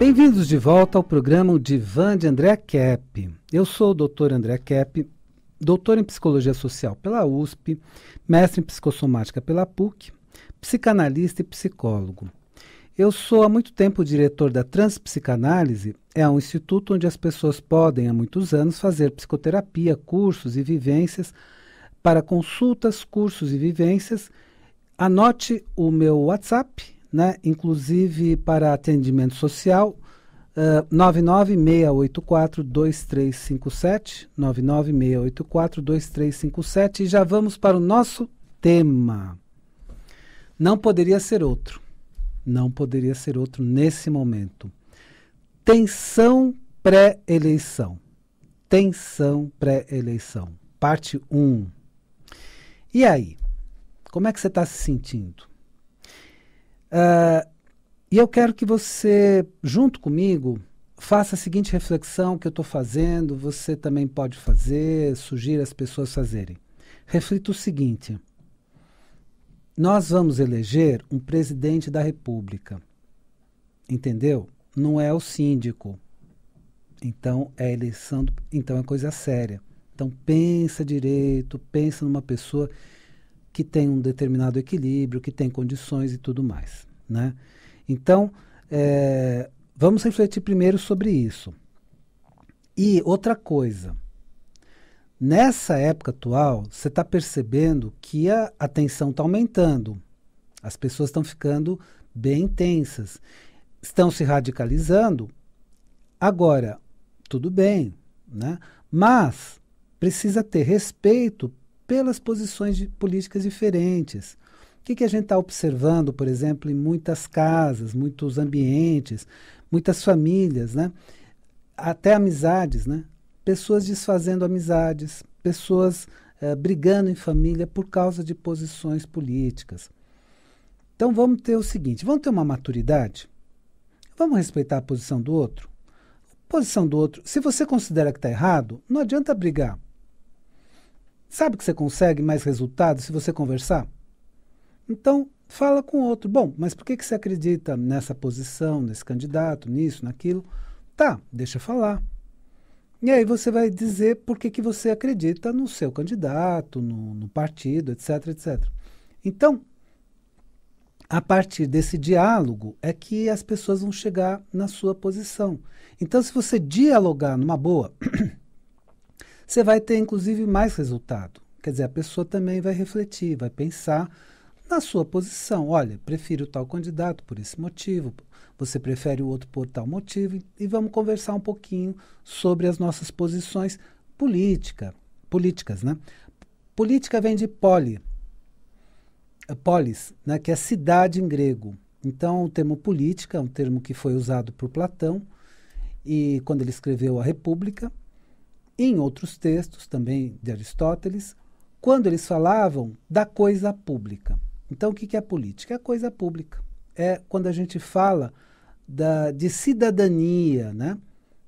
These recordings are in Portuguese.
Bem-vindos de volta ao programa O Divã de André Kepp. Eu sou o Dr. André Kepp, doutor em Psicologia Social pela USP, mestre em Psicossomática pela PUC, psicanalista e psicólogo. Eu sou há muito tempo diretor da Transpsicanálise, é um instituto onde as pessoas podem, há muitos anos, fazer psicoterapia, cursos e vivências para consultas, cursos e vivências. Anote o meu WhatsApp, né? Inclusive para atendimento social, 996842357, 996842357, e já vamos para o nosso tema. Não poderia ser outro. Não poderia ser outro nesse momento. Tensão pré-eleição. Tensão pré-eleição. Parte 1. E aí? Como é que você está se sentindo? E eu quero que você, junto comigo, faça a seguinte reflexão que eu estou fazendo, você também pode fazer, sugira as pessoas fazerem. Reflita o seguinte: nós vamos eleger um presidente da República, entendeu? Não é o síndico. Então é eleição, então é coisa séria. Então pensa direito, pensa numa pessoa que tem um determinado equilíbrio, que tem condições e tudo mais, né? Então, vamos refletir primeiro sobre isso. E outra coisa, nessa época atual, você está percebendo que a tensão está aumentando, as pessoas estão ficando bem intensas, estão se radicalizando. Agora, tudo bem, né? Mas precisa ter respeito pelas posições políticas diferentes. O que a gente está observando, por exemplo, em muitas casas, muitos ambientes, muitas famílias, né? Até amizades, né? Pessoas desfazendo amizades, pessoas brigando em família por causa de posições políticas. Então vamos ter o seguinte, vamos ter uma maturidade, vamos respeitar a posição do outro. Posição do outro, se você considera que está errado, não adianta brigar. Sabe que você consegue mais resultados se você conversar? Então, fala com o outro. Bom, mas por que você acredita nessa posição, nesse candidato, nisso, naquilo? Tá, deixa eu falar. E aí você vai dizer por que você acredita no seu candidato, no partido, etc, etc. Então, a partir desse diálogo é que as pessoas vão chegar na sua posição. Então, se você dialogar numa boa, você vai ter, inclusive, mais resultado. Quer dizer, a pessoa também vai refletir, vai pensar na sua posição. Olha, prefiro tal candidato por esse motivo, você prefere o outro por tal motivo, e vamos conversar um pouquinho sobre as nossas posições políticas, né? Política vem de polis, né, que é cidade em grego. Então, o termo política é um termo que foi usado por Platão, e quando ele escreveu a República, e em outros textos também de Aristóteles, quando eles falavam da coisa pública. Então, o que é política? É a coisa pública. É quando a gente fala de cidadania, né?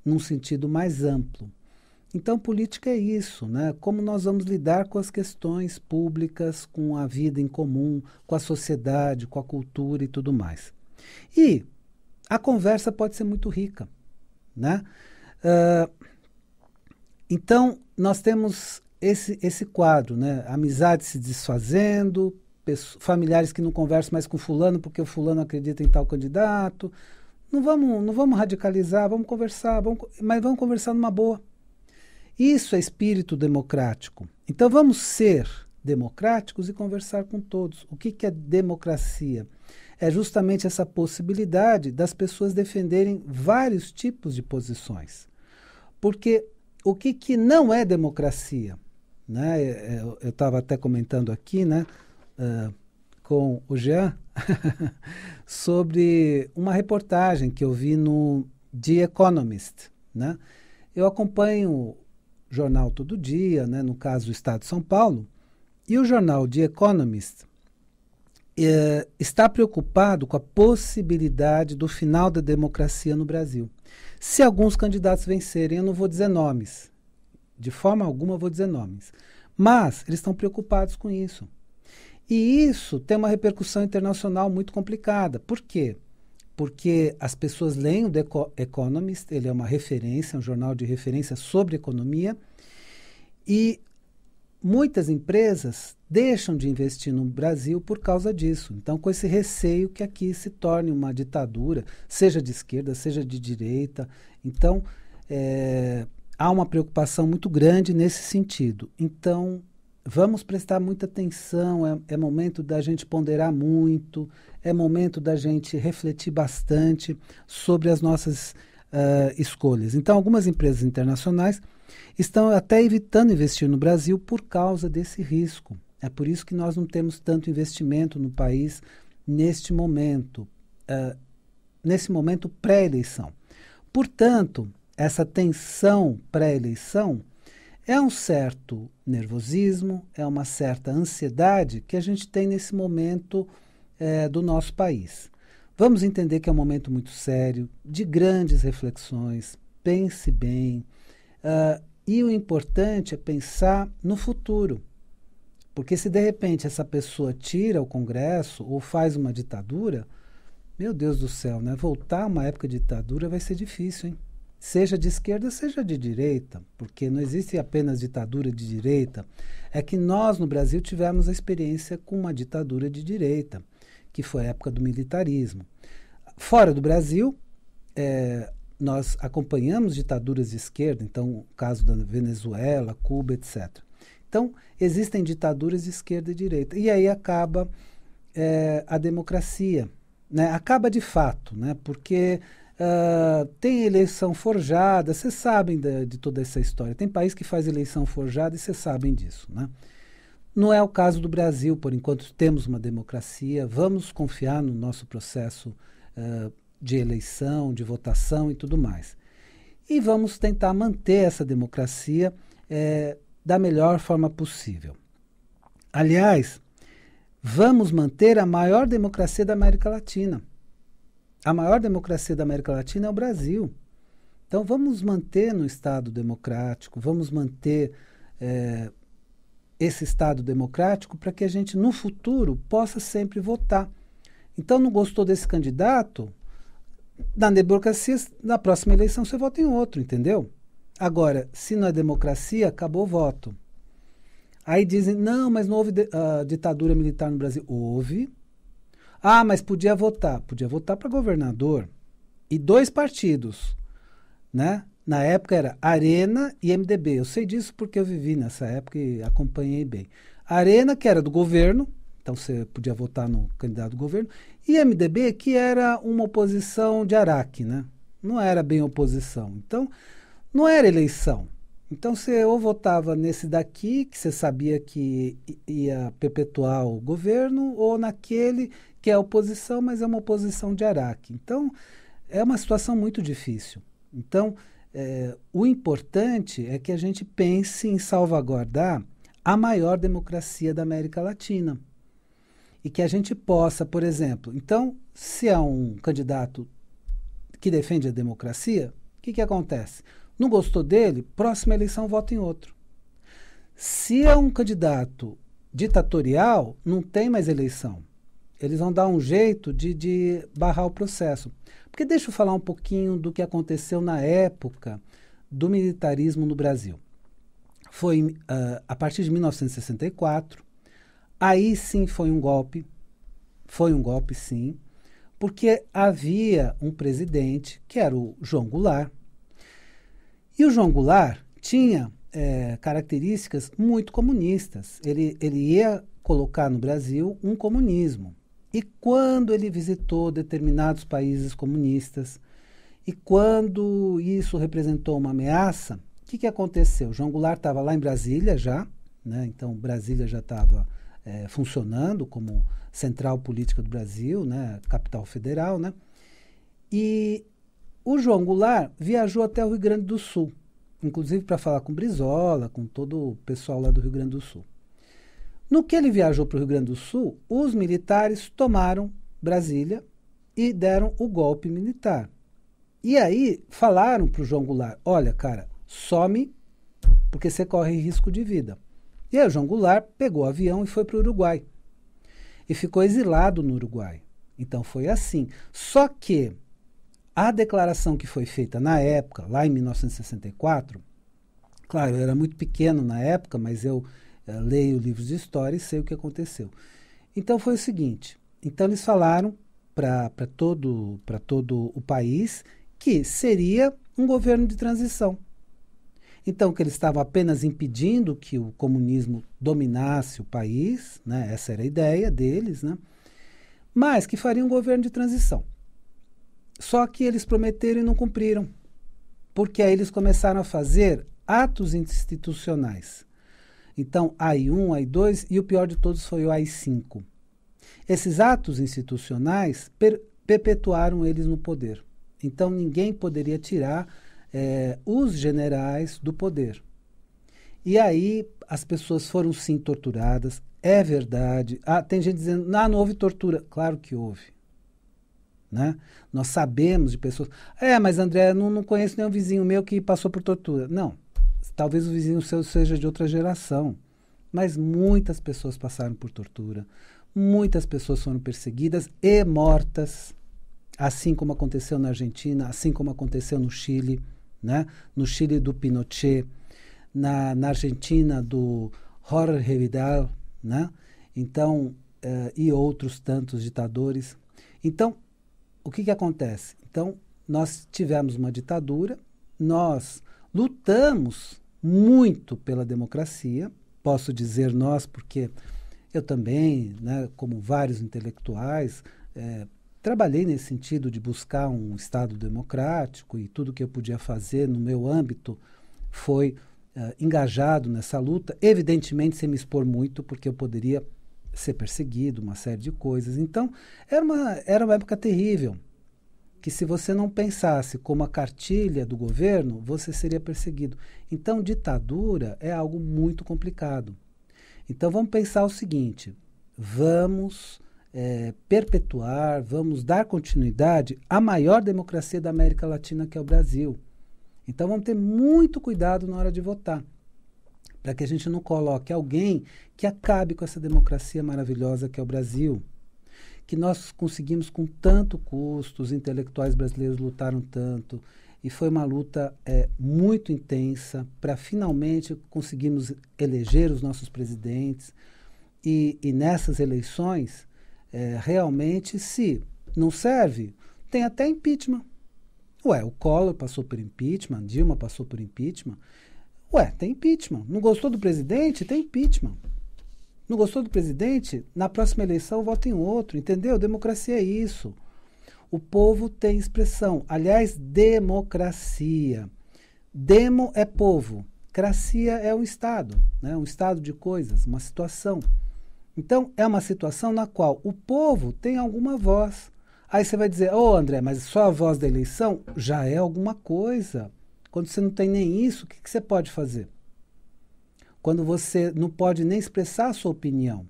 Num sentido mais amplo. Então, política é isso, né? Como nós vamos lidar com as questões públicas, com a vida em comum, com a sociedade, com a cultura e tudo mais. E a conversa pode ser muito rica, né? Então, nós temos esse quadro, né? Amizade se desfazendo, familiares que não conversam mais com fulano porque o fulano acredita em tal candidato. Não vamos radicalizar, vamos conversar, mas vamos conversar numa boa. Isso é espírito democrático. Então vamos ser democráticos e conversar com todos. O que é democracia? É justamente essa possibilidade das pessoas defenderem vários tipos de posições. Porque o que não é democracia? Né? Eu estava até comentando aqui, né, com o Jean sobre uma reportagem que eu vi no The Economist, né? Eu acompanho o jornal todo dia, né, no caso o Estado de São Paulo, e o jornal The Economist está preocupado com a possibilidade do final da democracia no Brasil. Se alguns candidatos vencerem, eu não vou dizer nomes, de forma alguma eu vou dizer nomes, mas eles estão preocupados com isso. E isso tem uma repercussão internacional muito complicada. Por quê? porque as pessoas leem o The Economist, ele é uma referência, um jornal de referência sobre economia, e muitas empresas deixam de investir no Brasil por causa disso. Então, com esse receio que aqui se torne uma ditadura, seja de esquerda, seja de direita. Então, há uma preocupação muito grande nesse sentido. Então, vamos prestar muita atenção, é momento da gente ponderar muito, é momento da gente refletir bastante sobre as nossas escolhas. Então, algumas empresas internacionais estão até evitando investir no Brasil por causa desse risco. É por isso que nós não temos tanto investimento no país neste momento pré-eleição. Portanto, essa tensão pré-eleição é um certo nervosismo, é uma certa ansiedade que a gente tem nesse momento do nosso país. Vamos entender que é um momento muito sério, de grandes reflexões, pense bem, e o importante é pensar no futuro. Porque se de repente essa pessoa tira o Congresso ou faz uma ditadura, meu Deus do céu, né? Voltar a uma época de ditadura vai ser difícil, hein? Seja de esquerda, seja de direita, porque não existe apenas ditadura de direita. É que nós, no Brasil, tivemos a experiência com uma ditadura de direita, que foi a época do militarismo. Fora do Brasil, nós acompanhamos ditaduras de esquerda, então o caso da Venezuela, Cuba, etc. Então, existem ditaduras de esquerda e direita. E aí acaba a democracia, né? Acaba de fato, né? Porque tem eleição forjada, vocês sabem de toda essa história. Tem país que faz eleição forjada e vocês sabem disso, né? Não é o caso do Brasil, por enquanto temos uma democracia, vamos confiar no nosso processo de eleição, de votação e tudo mais. E vamos tentar manter essa democracia da melhor forma possível. Aliás, vamos manter a maior democracia da América Latina. A maior democracia da América Latina é o Brasil. Então, vamos manter no Estado democrático, vamos manter esse Estado democrático para que a gente, no futuro, possa sempre votar. Então, não gostou desse candidato? Na democracia, na próxima eleição, você vota em outro, entendeu? Agora, se não é democracia, acabou o voto. Aí dizem, não, mas não houve ditadura militar no Brasil. Houve. Ah, mas podia votar. Podia votar para governador. E 2 partidos, né? Na época era Arena e MDB. Eu sei disso porque eu vivi nessa época e acompanhei bem. Arena, que era do governo, então você podia votar no candidato do governo, e MDB, que era uma oposição de Araque, né? Não era bem oposição. Então, não era eleição. Então, você ou votava nesse daqui, que você sabia que ia perpetuar o governo, ou naquele que é oposição, mas é uma oposição de Araque. Então, é uma situação muito difícil. Então, o importante é que a gente pense em salvaguardar a maior democracia da América Latina. E que a gente possa, por exemplo, então, se há um candidato que defende a democracia, o que acontece? Não gostou dele? Próxima eleição vota em outro. Se é um candidato ditatorial, não tem mais eleição. Eles vão dar um jeito de barrar o processo. Porque deixa eu falar um pouquinho do que aconteceu na época do militarismo no Brasil. Foi a partir de 1964, aí sim foi um golpe sim, porque havia um presidente que era o João Goulart, e o João Goulart tinha características muito comunistas. Ele ia colocar no Brasil um comunismo. E quando ele visitou determinados países comunistas, e quando isso representou uma ameaça, o que aconteceu? João Goulart estava lá em Brasília já, né? Então Brasília já estava funcionando como central política do Brasil, né? Capital federal, né? E o João Goulart viajou até o Rio Grande do Sul, inclusive para falar com Brizola, com todo o pessoal lá do Rio Grande do Sul. No que ele viajou para o Rio Grande do Sul, os militares tomaram Brasília e deram o golpe militar. E aí falaram para o João Goulart, olha, cara, some porque você corre risco de vida. E aí o João Goulart pegou o avião e foi para o Uruguai. E ficou exilado no Uruguai. Então foi assim. Só que a declaração que foi feita na época, lá em 1964, claro, eu era muito pequeno na época, mas eu leio livros de história e sei o que aconteceu. Então foi o seguinte, então eles falaram para todo o país que seria um governo de transição. Então, que eles estavam apenas impedindo que o comunismo dominasse o país, né? Essa era a ideia deles, né? Mas que faria um governo de transição. Só que eles prometeram e não cumpriram, porque aí eles começaram a fazer atos institucionais. Então, AI-1, AI-2 e o pior de todos foi o AI-5. Esses atos institucionais perpetuaram eles no poder. Então, ninguém poderia tirar os generais do poder. E aí as pessoas foram sim torturadas, é verdade. Tem gente dizendo, não houve tortura. Claro que houve. Né? Nós sabemos de pessoas... mas André, não conheço nenhum vizinho meu que passou por tortura. Não, talvez o vizinho seu seja de outra geração. Mas muitas pessoas passaram por tortura. Muitas pessoas foram perseguidas e mortas. Assim como aconteceu na Argentina, assim como aconteceu no Chile, né? No Chile do Pinochet, na Argentina do Jorge Vidal, né? Então, e outros tantos ditadores. Então, o que acontece? Então, nós tivemos uma ditadura, nós lutamos muito pela democracia, posso dizer nós porque eu também, né, como vários intelectuais, trabalhei nesse sentido de buscar um Estado democrático e tudo que eu podia fazer no meu âmbito foi engajado nessa luta, evidentemente sem me expor muito, porque eu poderia ser perseguido, uma série de coisas. Então, era uma época terrível, que se você não pensasse como a cartilha do governo, você seria perseguido. Então, ditadura é algo muito complicado. Então, vamos pensar o seguinte, vamos perpetuar, vamos dar continuidade à maior democracia da América Latina, que é o Brasil. Então vamos ter muito cuidado na hora de votar, para que a gente não coloque alguém que acabe com essa democracia maravilhosa que é o Brasil, que nós conseguimos com tanto custo, os intelectuais brasileiros lutaram tanto, e foi uma luta muito intensa para finalmente conseguirmos eleger os nossos presidentes, e nessas eleições, realmente, se não serve, tem até impeachment. O Collor passou por impeachment, Dilma passou por impeachment. Tem impeachment. Não gostou do presidente? Tem impeachment. Não gostou do presidente? Na próxima eleição vota em outro, entendeu? Democracia é isso. O povo tem expressão. Aliás, democracia. Demo é povo. Cracia é um estado, né? Um estado de coisas, uma situação. Então, é uma situação na qual o povo tem alguma voz. Aí você vai dizer, André, mas só a voz da eleição já é alguma coisa. Quando você não tem nem isso, o que você pode fazer? Quando você não pode nem expressar a sua opinião.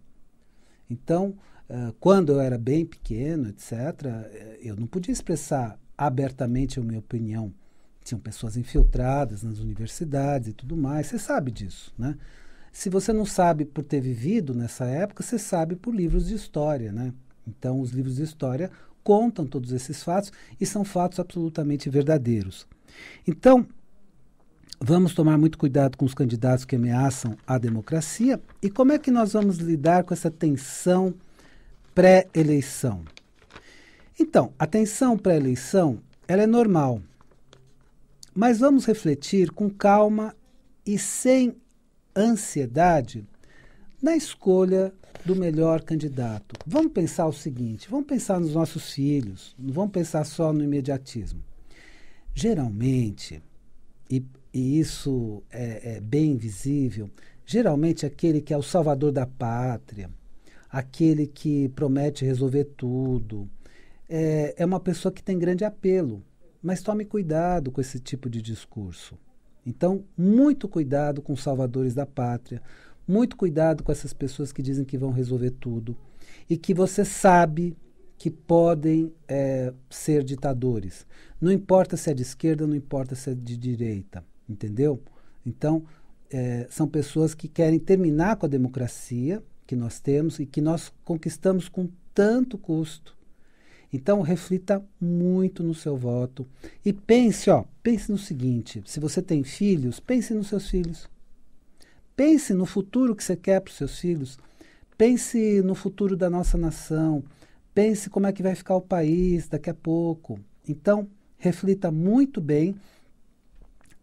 Então, quando eu era bem pequeno, etc., eu não podia expressar abertamente a minha opinião. Tinham pessoas infiltradas nas universidades e tudo mais. Você sabe disso, né? Se você não sabe por ter vivido nessa época, você sabe por livros de história, né? Então, os livros de história contam todos esses fatos e são fatos absolutamente verdadeiros. Então, vamos tomar muito cuidado com os candidatos que ameaçam a democracia. E como é que nós vamos lidar com essa tensão pré-eleição? Então, a tensão pré-eleição, ela é normal. Mas vamos refletir com calma e sem ansiedade na escolha do melhor candidato. Vamos pensar o seguinte, vamos pensar nos nossos filhos, não vamos pensar só no imediatismo. Geralmente, e isso é bem visível, geralmente aquele que é o salvador da pátria, aquele que promete resolver tudo, é uma pessoa que tem grande apelo, mas tome cuidado com esse tipo de discurso. Então, muito cuidado com os salvadores da pátria, muito cuidado com essas pessoas que dizem que vão resolver tudo e que você sabe que podem ser ditadores. Não importa se é de esquerda, não importa se é de direita, entendeu? Então, são pessoas que querem terminar com a democracia que nós temos e que nós conquistamos com tanto custo. Então, reflita muito no seu voto e pense no seguinte, se você tem filhos, pense nos seus filhos. Pense no futuro que você quer para os seus filhos. Pense no futuro da nossa nação. Pense como é que vai ficar o país daqui a pouco. Então, reflita muito bem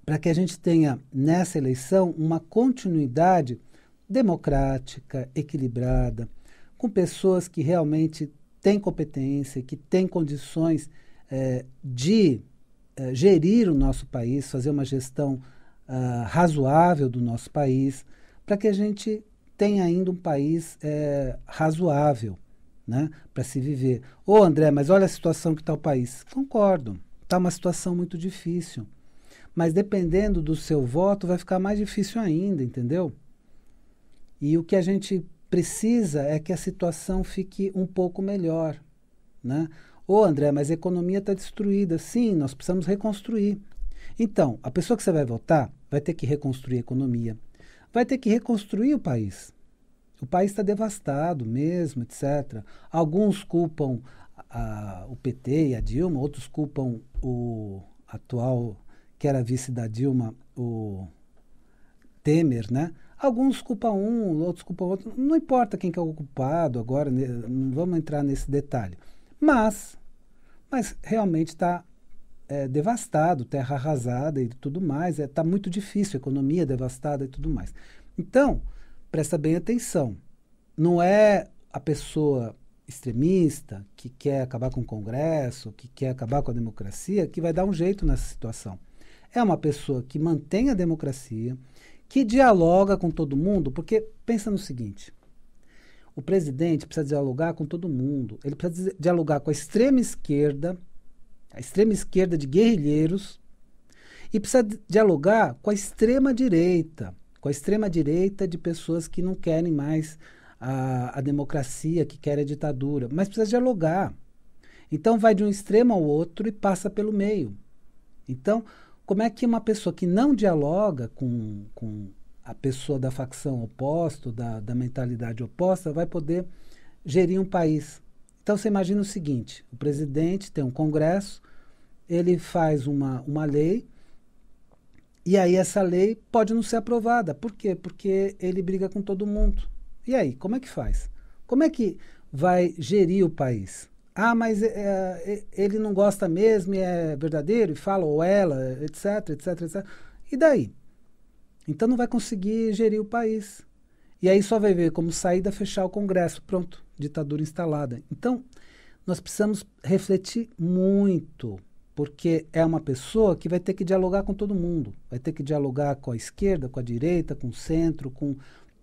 para que a gente tenha nessa eleição uma continuidade democrática, equilibrada, com pessoas que realmente têm competência, que têm condições de gerir o nosso país, fazer uma gestão razoável do nosso país, para que a gente tenha ainda um país razoável, né, para se viver. Ô André, mas olha a situação que está o país. Concordo, está uma situação muito difícil. Mas dependendo do seu voto, vai ficar mais difícil ainda, entendeu? E o que a gente precisa é que a situação fique um pouco melhor, né? Ô André, mas a economia está destruída. Sim, nós precisamos reconstruir. Então, a pessoa que você vai votar vai ter que reconstruir a economia, vai ter que reconstruir o país. O país está devastado mesmo, etc. Alguns culpam o PT e a Dilma, outros culpam o atual, que era vice da Dilma, o Temer, né? Alguns culpam um, outros culpam outro. Não importa quem que é o culpado agora, não vamos entrar nesse detalhe. Mas realmente está devastado, terra arrasada e tudo mais. Está muito difícil, economia devastada e tudo mais. Então, presta bem atenção. Não é a pessoa extremista que quer acabar com o Congresso, que quer acabar com a democracia, que vai dar um jeito nessa situação. É uma pessoa que mantém a democracia, que dialoga com todo mundo, porque pensa no seguinte, o presidente precisa dialogar com todo mundo, ele precisa dialogar com a extrema esquerda de guerrilheiros, e precisa dialogar com a extrema direita de pessoas que não querem mais a democracia, que querem a ditadura, mas precisa dialogar. Então vai de um extremo ao outro e passa pelo meio. Então, como é que uma pessoa que não dialoga com a pessoa da facção oposta, da mentalidade oposta, vai poder gerir um país? Então você imagina o seguinte, o presidente tem um congresso, ele faz uma lei, e aí essa lei pode não ser aprovada. Por quê? Porque ele briga com todo mundo. E aí, como é que faz? Como é que vai gerir o país? Ah, mas ele não gosta mesmo, e é verdadeiro, e fala, ou ela, etc, etc, etc. E daí? Então não vai conseguir gerir o país. E aí só vai ver como saída fechar o Congresso. Pronto, ditadura instalada. Então, nós precisamos refletir muito, porque é uma pessoa que vai ter que dialogar com todo mundo. Vai ter que dialogar com a esquerda, com a direita, com o centro, com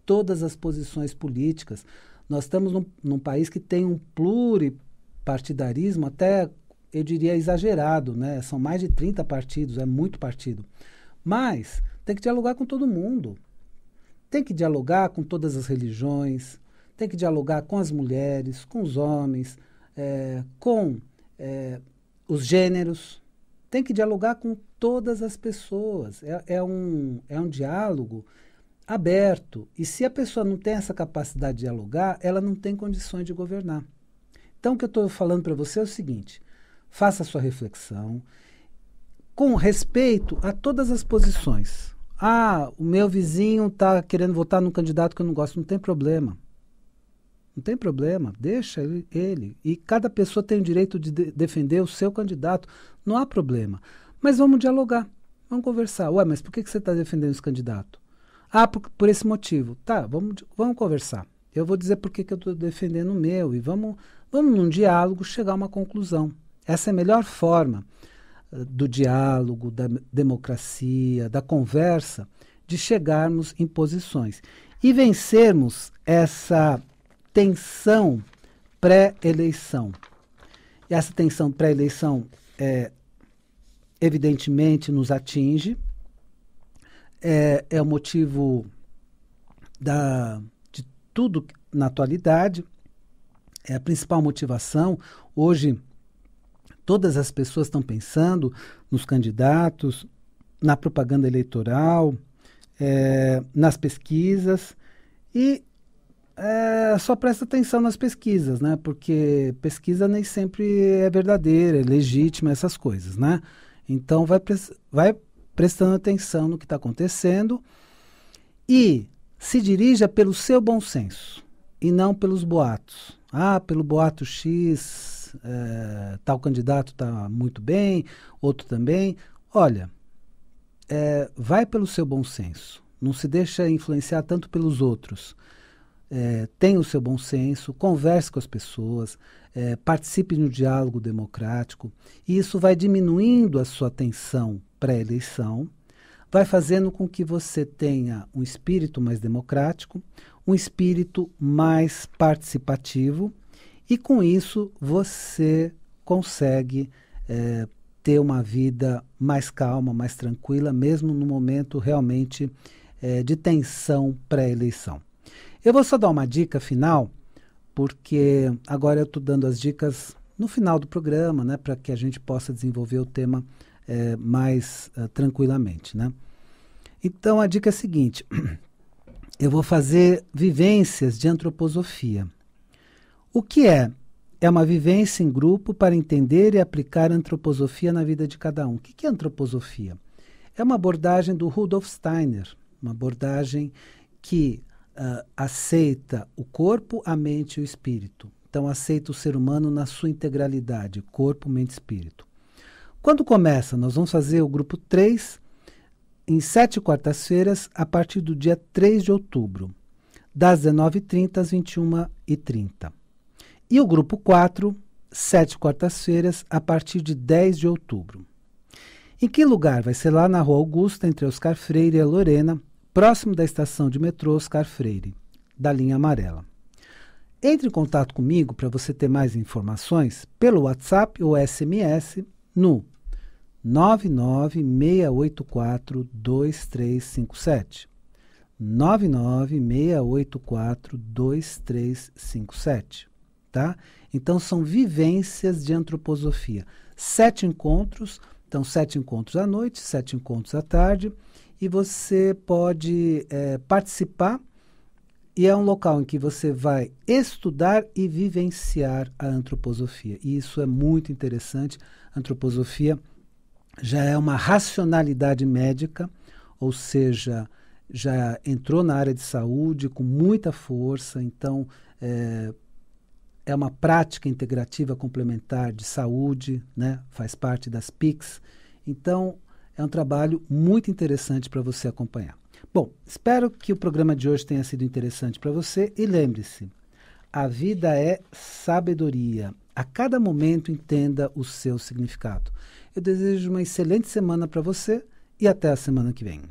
todas as posições políticas. Nós estamos num país que tem um pluripartidarismo até, eu diria, exagerado, né? São mais de 30 partidos, é muito partido. Mas tem que dialogar com todo mundo. Tem que dialogar com todas as religiões, tem que dialogar com as mulheres, com os homens, com os gêneros. Tem que dialogar com todas as pessoas. É um diálogo aberto. E se a pessoa não tem essa capacidade de dialogar, ela não tem condições de governar. Então, o que eu estou falando para você é o seguinte, faça a sua reflexão com respeito a todas as posições. Ah, o meu vizinho está querendo votar num candidato que eu não gosto. Não tem problema. Não tem problema. Deixa ele. E cada pessoa tem o direito de defender o seu candidato. Não há problema. Mas vamos dialogar. Vamos conversar. Ué, mas por que você está defendendo esse candidato? Ah, por esse motivo. Tá, vamos conversar. Eu vou dizer por que eu estou defendendo o meu. E vamos num diálogo chegar a uma conclusão. Essa é a melhor forma do diálogo, da democracia, da conversa, de chegarmos em posições e vencermos essa tensão pré-eleição. E essa tensão pré-eleição, evidentemente, nos atinge, é o motivo de tudo na atualidade, é a principal motivação. Hoje, todas as pessoas estão pensando nos candidatos, na propaganda eleitoral, nas pesquisas, e Só presta atenção nas pesquisas, né? Porque pesquisa nem sempre é verdadeira, é legítima, essas coisas, né? Então vai prestando atenção no que está acontecendo e se dirija pelo seu bom senso e não pelos boatos. Pelo boato X, tal candidato está muito bem, outro também. Olha, vai pelo seu bom senso. Não se deixa influenciar tanto pelos outros. Tenha o seu bom senso, converse com as pessoas, participe no diálogo democrático, e isso vai diminuindo a sua tensão pré-eleição, vai fazendo com que você tenha um espírito mais democrático, um espírito mais participativo, e com isso você consegue ter uma vida mais calma, mais tranquila, mesmo no momento realmente de tensão pré-eleição. Eu vou só dar uma dica final, porque agora eu estou dando as dicas no final do programa, né, para que a gente possa desenvolver o tema mais tranquilamente, né? Então a dica é a seguinte: eu vou fazer vivências de antroposofia. O que é? É uma vivência em grupo para entender e aplicar a antroposofia na vida de cada um. O que é antroposofia? É uma abordagem do Rudolf Steiner, uma abordagem que aceita o corpo, a mente e o espírito. Então, aceita o ser humano na sua integralidade, corpo, mente e espírito. Quando começa? Nós vamos fazer o grupo 3 em 7 quartas-feiras, a partir do dia 3 de outubro, das 19h30 às 21h30. E o grupo 4, 7 quartas-feiras, a partir de 10 de outubro. Em que lugar? Vai ser lá na Rua Augusta, entre Oscar Freire e a Lorena, próximo da estação de metrô Oscar Freire, da linha amarela. Entre em contato comigo para você ter mais informações pelo WhatsApp ou SMS no 996842357. 996842357, tá? Então são vivências de antroposofia. 7 encontros, então 7 encontros à noite, 7 encontros à tarde, e você pode participar, e é um local em que você vai estudar e vivenciar a antroposofia. E isso é muito interessante. A antroposofia já é uma racionalidade médica, ou seja, já entrou na área de saúde com muita força, então é uma prática integrativa complementar de saúde, né? Faz parte das PICs. Então, é um trabalho muito interessante para você acompanhar. Bom, espero que o programa de hoje tenha sido interessante para você e lembre-se, a vida é sabedoria. A cada momento entenda o seu significado. Eu desejo uma excelente semana para você e até a semana que vem.